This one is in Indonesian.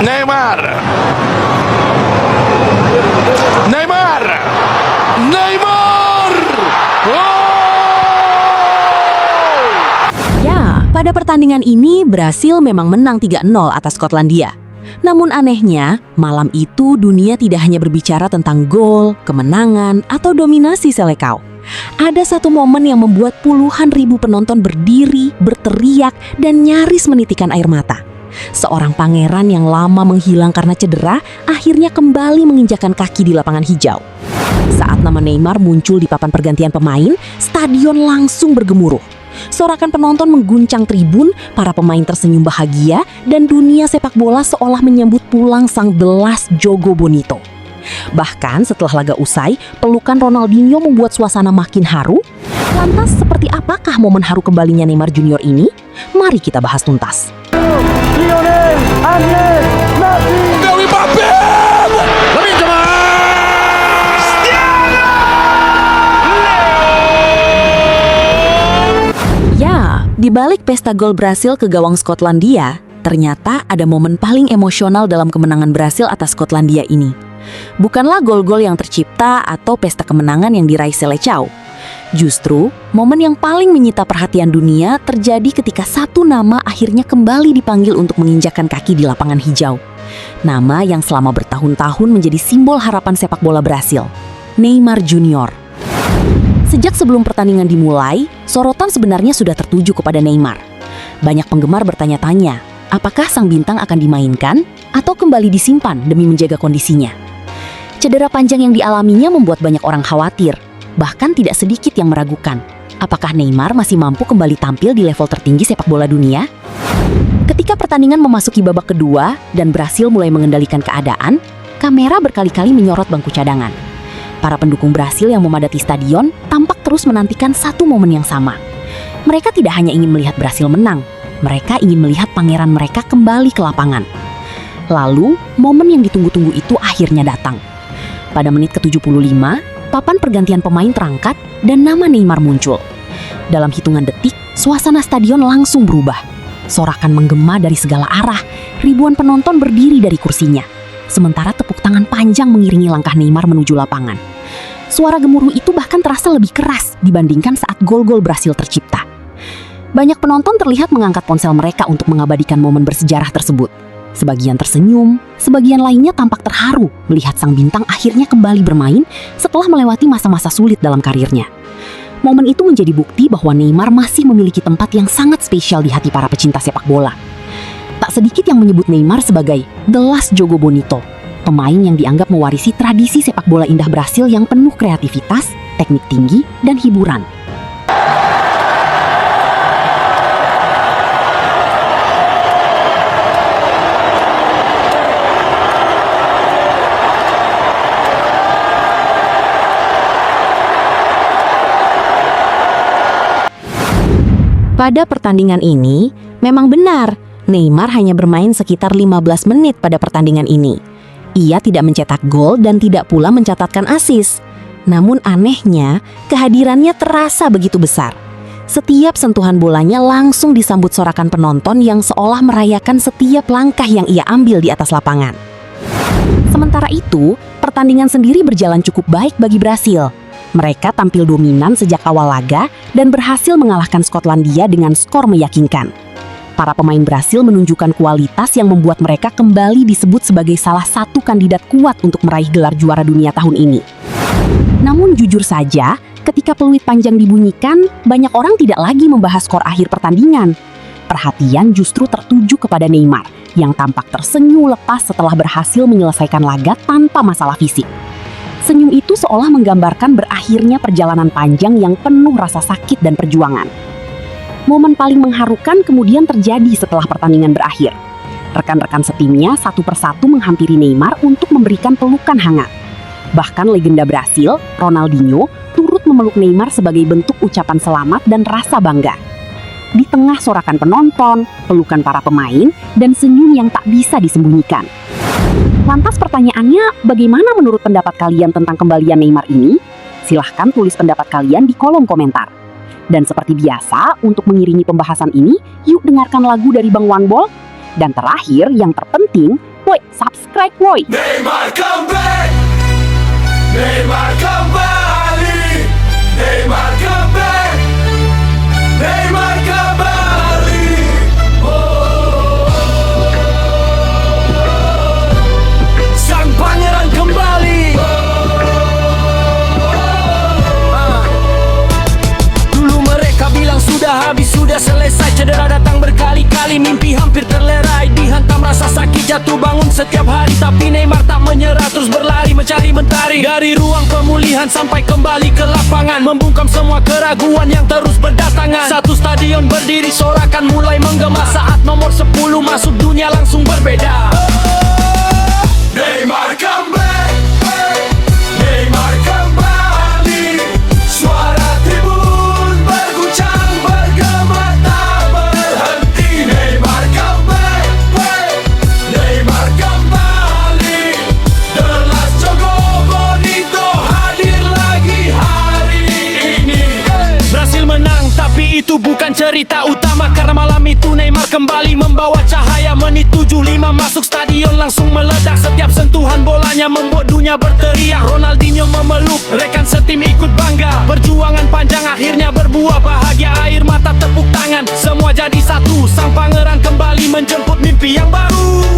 Neymar. Neymar. Neymar. Ya, pada pertandingan ini Brasil memang menang 3-0 atas Skotlandia. Namun anehnya, malam itu dunia tidak hanya berbicara tentang gol, kemenangan, atau dominasi Selecao. Ada satu momen yang membuat puluhan ribu penonton berdiri, berteriak, dan nyaris menitikan air mata. Seorang pangeran yang lama menghilang karena cedera akhirnya kembali menginjakan kaki di lapangan hijau. Saat nama Neymar muncul di papan pergantian pemain, stadion langsung bergemuruh. Sorakan penonton mengguncang tribun, para pemain tersenyum bahagia, dan dunia sepak bola seolah menyambut pulang sang The Last Jogo Bonito. Bahkan setelah laga usai, pelukan Ronaldinho membuat suasana makin haru. Lantas seperti apakah momen haru kembalinya Neymar Junior ini? Mari kita bahas tuntas. Lionel Andrés Messi. Meu Mbappé. Lamine Yamal. Ya, di balik pesta gol Brasil ke gawang Skotlandia, ternyata ada momen paling emosional dalam kemenangan Brasil atas Skotlandia ini. Bukanlah gol-gol yang tercipta atau pesta kemenangan yang diraih Selecao. Justru, momen yang paling menyita perhatian dunia terjadi ketika satu nama akhirnya kembali dipanggil untuk menginjakkan kaki di lapangan hijau. Nama yang selama bertahun-tahun menjadi simbol harapan sepak bola Brasil, Neymar Junior. Sejak sebelum pertandingan dimulai, sorotan sebenarnya sudah tertuju kepada Neymar. Banyak penggemar bertanya-tanya, apakah sang bintang akan dimainkan atau kembali disimpan demi menjaga kondisinya? Cedera panjang yang dialaminya membuat banyak orang khawatir, bahkan tidak sedikit yang meragukan. Apakah Neymar masih mampu kembali tampil di level tertinggi sepak bola dunia? Ketika pertandingan memasuki babak kedua dan Brasil mulai mengendalikan keadaan, kamera berkali-kali menyorot bangku cadangan. Para pendukung Brasil yang memadati stadion tampak terus menantikan satu momen yang sama. Mereka tidak hanya ingin melihat Brasil menang, mereka ingin melihat pangeran mereka kembali ke lapangan. Lalu, momen yang ditunggu-tunggu itu akhirnya datang. Pada menit ke-75, papan pergantian pemain terangkat dan nama Neymar muncul. Dalam hitungan detik, suasana stadion langsung berubah. Sorakan menggema dari segala arah, ribuan penonton berdiri dari kursinya. Sementara tepuk tangan panjang mengiringi langkah Neymar menuju lapangan. Suara gemuruh itu bahkan terasa lebih keras dibandingkan saat gol-gol Brasil tercipta. Banyak penonton terlihat mengangkat ponsel mereka untuk mengabadikan momen bersejarah tersebut. Sebagian tersenyum, sebagian lainnya tampak terharu melihat sang bintang akhirnya kembali bermain setelah melewati masa-masa sulit dalam karirnya. Momen itu menjadi bukti bahwa Neymar masih memiliki tempat yang sangat spesial di hati para pecinta sepak bola. Tak sedikit yang menyebut Neymar sebagai The Last Jogo Bonito, pemain yang dianggap mewarisi tradisi sepak bola indah Brasil yang penuh kreativitas, teknik tinggi, dan hiburan. Pada pertandingan ini, memang benar, Neymar hanya bermain sekitar 15 menit pada pertandingan ini. Ia tidak mencetak gol dan tidak pula mencatatkan assist. Namun anehnya, kehadirannya terasa begitu besar. Setiap sentuhan bolanya langsung disambut sorakan penonton yang seolah merayakan setiap langkah yang ia ambil di atas lapangan. Sementara itu, pertandingan sendiri berjalan cukup baik bagi Brasil. Mereka tampil dominan sejak awal laga dan berhasil mengalahkan Skotlandia dengan skor meyakinkan. Para pemain Brasil menunjukkan kualitas yang membuat mereka kembali disebut sebagai salah satu kandidat kuat untuk meraih gelar juara dunia tahun ini. Namun jujur saja, ketika peluit panjang dibunyikan, banyak orang tidak lagi membahas skor akhir pertandingan. Perhatian justru tertuju kepada Neymar, yang tampak tersenyum lepas setelah berhasil menyelesaikan laga tanpa masalah fisik. Senyum itu seolah menggambarkan berakhirnya perjalanan panjang yang penuh rasa sakit dan perjuangan. Momen paling mengharukan kemudian terjadi setelah pertandingan berakhir. Rekan-rekan setimnya satu persatu menghampiri Neymar untuk memberikan pelukan hangat. Bahkan legenda Brasil, Ronaldinho, turut memeluk Neymar sebagai bentuk ucapan selamat dan rasa bangga. Di tengah sorakan penonton, pelukan para pemain, dan senyum yang tak bisa disembunyikan. Lantas pertanyaannya, bagaimana menurut pendapat kalian tentang kembalian Neymar ini? Silahkan tulis pendapat kalian di kolom komentar. Dan seperti biasa, untuk mengiringi pembahasan ini, yuk dengarkan lagu dari Bang One Ball. Dan terakhir, yang terpenting, Woi, subscribe woi. Neymar comeback. Neymar kembali. Neymar comeback. Neymar kembali. Sang pangeran kembali. Dulu mereka bilang sudah habis, sudah selesai. Cedera datang berkali-kali, mimpi hampir terlerai. Dihantam rasa sakit, jatuh bangun setiap hari. Tapi Neymar tak menyerah, terus berlari mencari mentari. Dari ruang pemulihan sampai kembali ke lapangan, membungkam semua keraguan yang terus berdatangan. Satu stadion berdiri, sorakan mulai menggema. Saat nomor 10 masuk, dunia langsung berbeda. Neymar comeback. Neymar kembali. Suara tribun berguncang, bergema tak berhenti. Neymar comeback. Neymar kembali. The Last Jogo Bonito hadir lagi hari ini. Brasil menang, tapi itu bukan cerita utama. Karena malam itu Neymar kembali membawa cahaya. Menit 75 masuk stadion langsung meledak. Setiap sentuhan bolanya membuat dunia berteriak. Ronaldinho memeluk, rekan setim ikut bangga. Perjuangan panjang akhirnya berbuah bahagia. Air mata, tepuk tangan, semua jadi satu. Sang pangeran kembali menjemput mimpi yang baru.